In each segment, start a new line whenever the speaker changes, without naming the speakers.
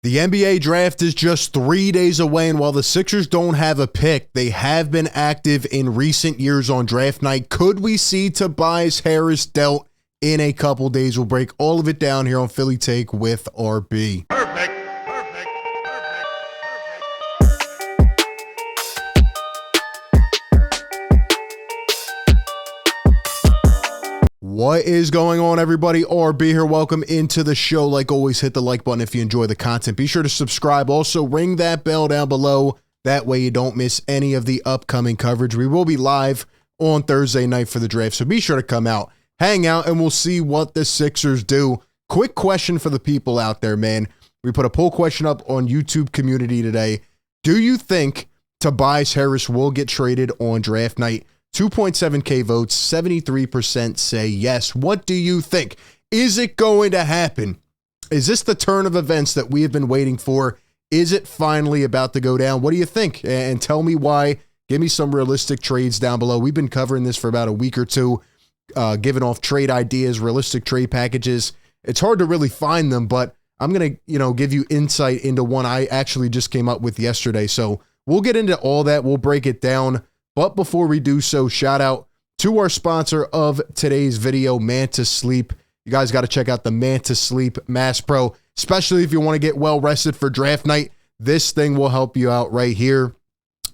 The NBA draft is just 3 days away, and while the Sixers don't have a pick, they have been active in recent years on draft night. Could we see Tobias Harris dealt in a couple days? We'll break all of it down here on Philly Take with RB.
Perfect.
What is going on, everybody? RB here. Welcome into the show. Like always, hit the like button if you enjoy the content. Be sure to subscribe. Also, ring that bell down below. That way you don't miss any of the upcoming coverage. We will be live on Thursday night for the draft, so be sure to come out, hang out, and we'll see what the Sixers do. Quick question for the people out there, man. We put a poll question up on YouTube community today. Do you think Tobias Harris will get traded on draft night? 2.7K votes, 73% say yes. What do you think? Is it going to happen? Is this the turn of events that we have been waiting for? Is it finally about to go down? What do you think? And tell me why. Give me some realistic trades down below. We've been covering this for about a week or two, giving off trade ideas, realistic trade packages. It's hard to really find them, but I'm going to, give you insight into one I actually just came up with yesterday. So we'll get into all that. We'll break it down. But before we do so, shout out to our sponsor of today's video, Manta Sleep. You guys got to check out the Manta Sleep Mass Pro, especially if you want to get well rested for draft night. This thing will help you out right here.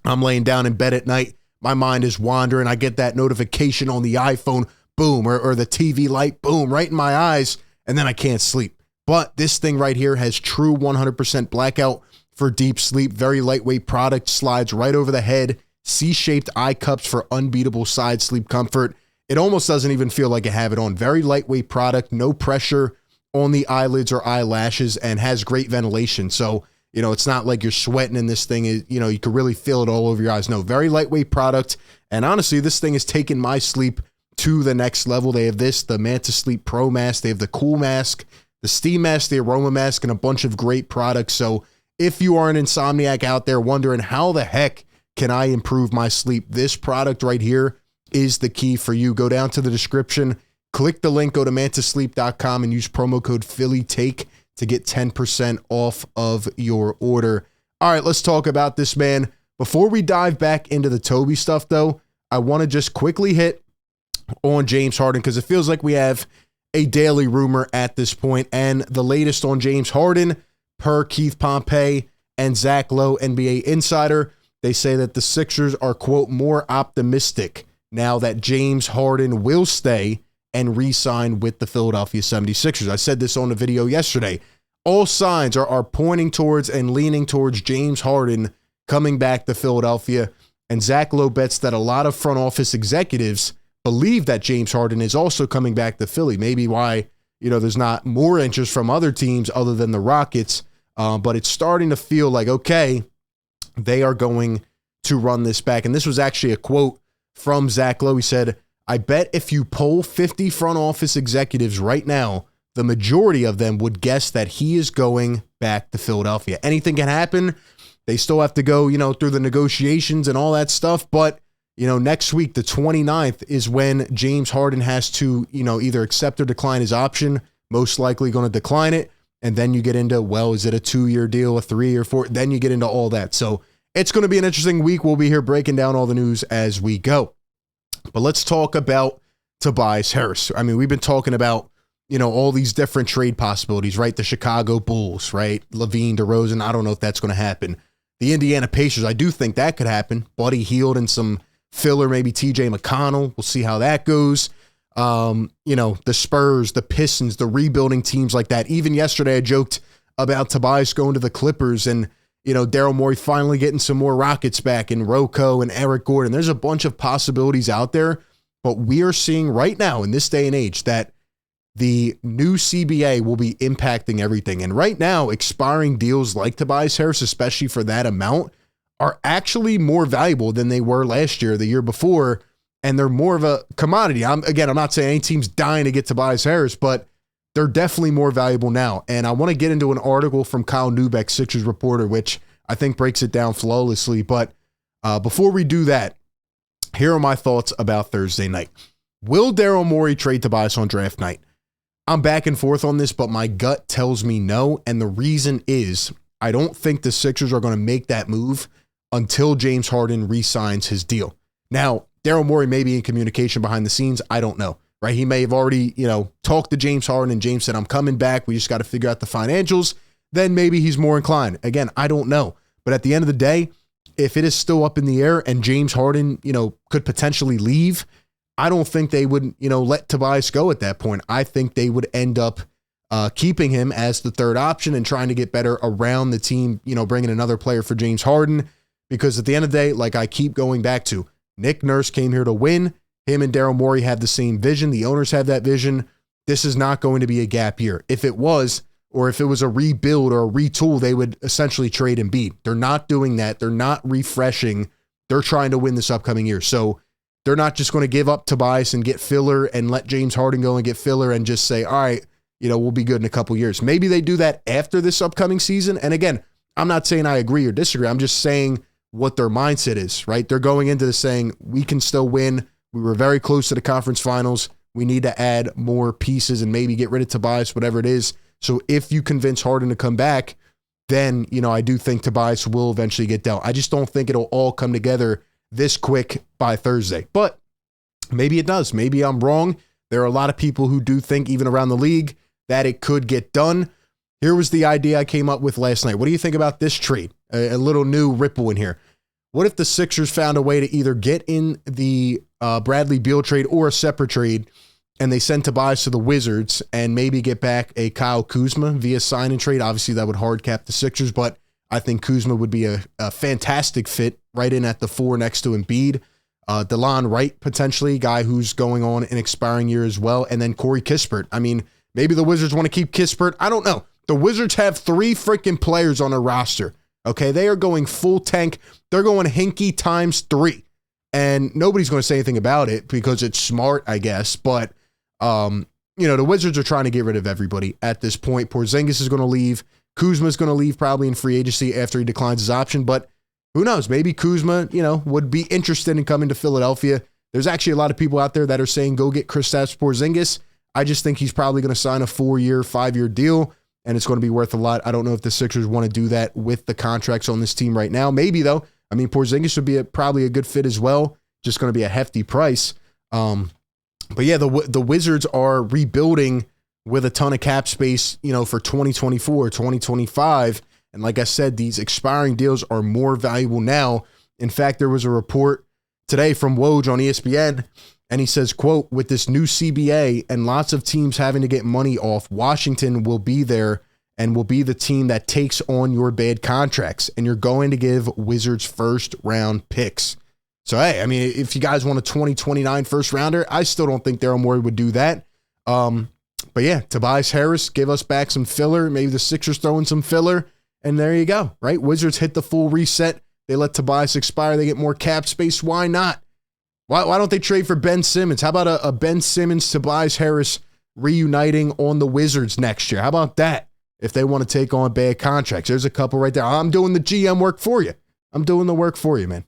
I'm laying down in bed at night. My mind is wandering. I get that notification on the iPhone, boom, or the TV light, boom, right in my eyes, and then I can't sleep. But this thing right here has true 100% blackout for deep sleep. Very lightweight product, slides right over the head. C-shaped eye cups for unbeatable side sleep comfort. It almost doesn't even feel like I have it on. Very lightweight product, no pressure on the eyelids or eyelashes, and has great ventilation. So, it's not like you're sweating in this thing. You can really feel it all over your eyes. No, very lightweight product. And honestly, this thing has taken my sleep to the next level. They have the Manta Sleep Pro Mask. They have the Cool Mask, the Steam Mask, the Aroma Mask, and a bunch of great products. So if you are an insomniac out there wondering how the heck can I improve my sleep, this product right here is the key for you. Go down to the description, click the link, go to mantasleep.com and use promo code PhillyTake to get 10% off of your order. All right, let's talk about this, man. Before we dive back into the Toby stuff, though, I want to just quickly hit on James Harden because it feels like we have a daily rumor at this point. And the latest on James Harden, per Keith Pompey and Zach Lowe, NBA Insider, they say that the Sixers are, quote, more optimistic now that James Harden will stay and re-sign with the Philadelphia 76ers. I said this on the video yesterday. All signs are pointing towards and leaning towards James Harden coming back to Philadelphia. And Zach Lowe bets that a lot of front office executives believe that James Harden is also coming back to Philly. Maybe why, there's not more interest from other teams other than the Rockets. But it's starting to feel like, okay, they are going to run this back. And this was actually a quote from Zach Lowe. He said, I bet if you poll 50 front office executives right now, the majority of them would guess that he is going back to Philadelphia. Anything can happen. They still have to go, through the negotiations and all that stuff. But, next week, the 29th, is when James Harden has to, either accept or decline his option. Most likely going to decline it. And then you get into, well, is it a 2-year deal, a 3 or 4? Then you get into all that. So it's going to be an interesting week. We'll be here breaking down all the news as we go. But let's talk about Tobias Harris. I mean, we've been talking about, all these different trade possibilities, right? The Chicago Bulls, right? Levine, DeRozan. I don't know if that's going to happen. The Indiana Pacers, I do think that could happen. Buddy Hield and some filler, maybe TJ McConnell. We'll see how that goes. The Spurs, the Pistons, the rebuilding teams like that. Even yesterday, I joked about Tobias going to the Clippers and, Daryl Morey finally getting some more Rockets back and Rocco and Eric Gordon. There's a bunch of possibilities out there, but we are seeing right now in this day and age that the new CBA will be impacting everything. And right now, expiring deals like Tobias Harris, especially for that amount, are actually more valuable than they were last year, the year before. And they're more of a commodity. I'm not saying any team's dying to get Tobias Harris, but they're definitely more valuable now. And I want to get into an article from Kyle Neubeck, Sixers reporter, which I think breaks it down flawlessly. But before we do that, here are my thoughts about Thursday night. Will Daryl Morey trade Tobias on draft night? I'm back and forth on this, but my gut tells me no. And the reason is I don't think the Sixers are going to make that move until James Harden re-signs his deal. Now, Daryl Morey may be in communication behind the scenes. I don't know, right? He may have already, talked to James Harden and James said, I'm coming back. We just got to figure out the financials. Then maybe he's more inclined. Again, I don't know. But at the end of the day, if it is still up in the air and James Harden, could potentially leave, I don't think they would, let Tobias go at that point. I think they would end up keeping him as the third option and trying to get better around the team, bringing another player for James Harden. Because at the end of the day, like I keep going back to, Nick Nurse came here to win. Him and Daryl Morey have the same vision. The owners have that vision. This is not going to be a gap year. If it was, or if it was a rebuild or a retool, they would essentially trade Embiid. They're not doing that. They're not refreshing. They're trying to win this upcoming year. So they're not just going to give up Tobias and get filler and let James Harden go and get filler and just say, all right, we'll be good in a couple years. Maybe they do that after this upcoming season. And again, I'm not saying I agree or disagree. I'm just saying what their mindset is, right? They're going into this saying, we can still win. We were very close to the conference finals. We need to add more pieces and maybe get rid of Tobias, whatever it is. So if you convince Harden to come back, then, I do think Tobias will eventually get dealt. I just don't think it'll all come together this quick by Thursday. But maybe it does. Maybe I'm wrong. There are a lot of people who do think, even around the league, that it could get done. Here was the idea I came up with last night. What do you think about this trade? A little new ripple in here. What if the Sixers found a way to either get in the Bradley Beal trade or a separate trade, and they send Tobias to the Wizards and maybe get back a Kyle Kuzma via sign and trade? Obviously, that would hard cap the Sixers, but I think Kuzma would be a fantastic fit right in at the 4 next to Embiid. DeLon Wright, potentially, guy who's going on an expiring year as well. And then Corey Kispert. I mean, maybe the Wizards want to keep Kispert. I don't know. The Wizards have 3 freaking players on their roster. Okay, they are going full tank. They're going Hinkie times 3. And nobody's going to say anything about it because it's smart, I guess. But, the Wizards are trying to get rid of everybody at this point. Porzingis is going to leave. Kuzma's going to leave probably in free agency after he declines his option. But who knows? Maybe Kuzma, would be interested in coming to Philadelphia. There's actually a lot of people out there that are saying go get Kristaps Porzingis. I just think he's probably going to sign a 4-year, 5-year deal, and it's going to be worth a lot. I don't know if the Sixers want to do that with the contracts on this team right now. Maybe, though. I mean, Porzingis would be probably a good fit as well. Just going to be a hefty price. But yeah, the Wizards are rebuilding with a ton of cap space, for 2024, 2025. And like I said, these expiring deals are more valuable now. In fact, there was a report today from Woj on ESPN, and he says, quote, with this new CBA and lots of teams having to get money off, Washington will be there and will be the team that takes on your bad contracts. And you're going to give Wizards first round picks. So, hey, I mean, if you guys want a 2029 first rounder, I still don't think Daryl Morey would do that. But yeah, Tobias Harris, give us back some filler. Maybe the Sixers throw in some filler. And there you go, right? Wizards hit the full reset. They let Tobias expire. They get more cap space. Why not? Why don't they trade for Ben Simmons? How about a Ben Simmons, Tobias Harris reuniting on the Wizards next year? How about that? If they want to take on bad contracts, there's a couple right there. I'm doing the GM work for you. I'm doing the work for you, man.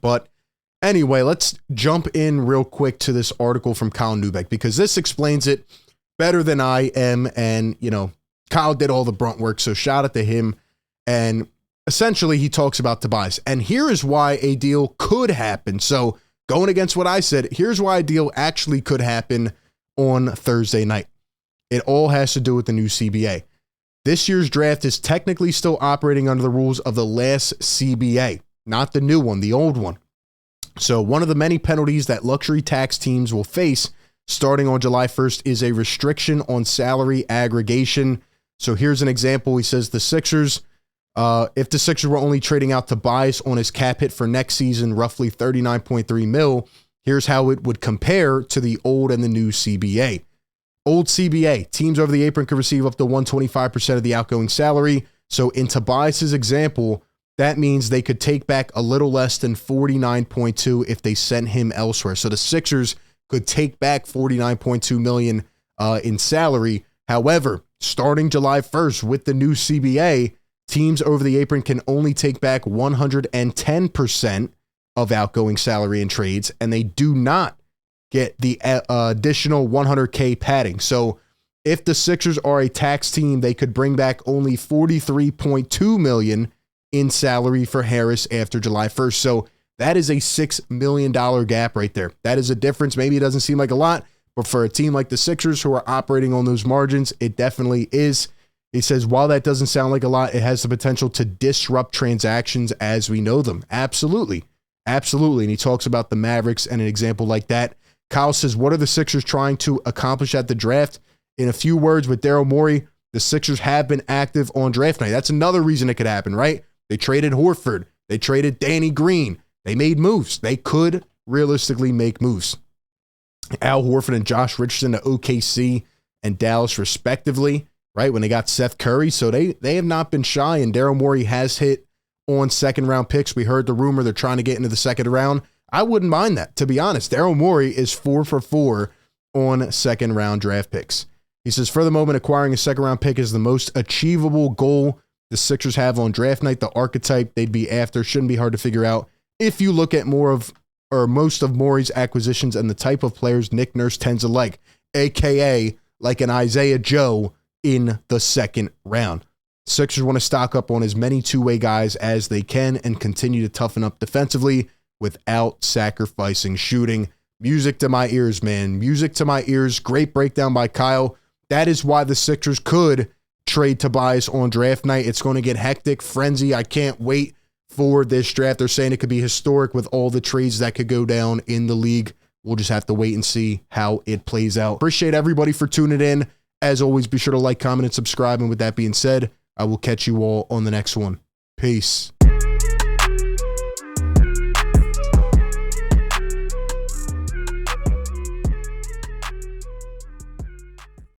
But anyway, let's jump in real quick to this article from Kyle Neubeck, because this explains it better than I am. And, Kyle did all the brunt work, so shout out to him. And essentially, he talks about Tobias. And here is why a deal could happen. So going against what I said, here's why a deal actually could happen on Thursday night. It all has to do with the new CBA. This year's draft is technically still operating under the rules of the last CBA, not the new one, the old one. So one of the many penalties that luxury tax teams will face starting on July 1st is a restriction on salary aggregation. So here's an example. He says the Sixers, if the Sixers were only trading out Tobias on his cap hit for next season, roughly $39.3 million, here's how it would compare to the old and the new CBA. Old CBA, teams over the apron could receive up to 125% of the outgoing salary. So in Tobias's example, that means they could take back a little less than 49.2 if they sent him elsewhere. So the Sixers could take back 49.2 million in salary. However, starting July 1st with the new CBA, teams over the apron can only take back 110% of outgoing salary in trades, and they do not get the additional 100K padding. So If the Sixers are a tax team, they could bring back only $43.2 million in salary for Harris after July 1st. So that is a $6 million gap right there. That is a difference. Maybe it doesn't seem like a lot, but for a team like the Sixers who are operating on those margins, it definitely is. He says, while that doesn't sound like a lot, it has the potential to disrupt transactions as we know them. Absolutely. Absolutely. And he talks about the Mavericks and an example like that. Kyle says, what are the Sixers trying to accomplish at the draft? In a few words, with Daryl Morey, the Sixers have been active on draft night. That's another reason it could happen, right? They traded Horford. They traded Danny Green. They made moves. They could realistically make moves. Al Horford and Josh Richardson to OKC and Dallas respectively, right, when they got Seth Curry. So they have not been shy, and Daryl Morey has hit on second-round picks. We heard the rumor they're trying to get into the second round. I wouldn't mind that, to be honest. Daryl Morey is 4 for 4 on second-round draft picks. He says, for the moment, acquiring a second-round pick is the most achievable goal the Sixers have on draft night. The archetype they'd be after shouldn't be hard to figure out if you look at most of Morey's acquisitions and the type of players Nick Nurse tends to like, a.k.a. like an Isaiah Joe in the second round. Sixers want to stock up on as many two-way guys as they can and continue to toughen up defensively without sacrificing shooting. Music to my ears, man. Music to my ears. Great breakdown by Kyle. That is why the Sixers could trade Tobias on draft night. It's going to get hectic, frenzy. I can't wait for this draft. They're saying it could be historic with all the trades that could go down in the league. We'll just have to wait and see how it plays out. Appreciate everybody for tuning in. As always, be sure to like, comment, and subscribe. And with that being said, I will catch you all on the next one. Peace.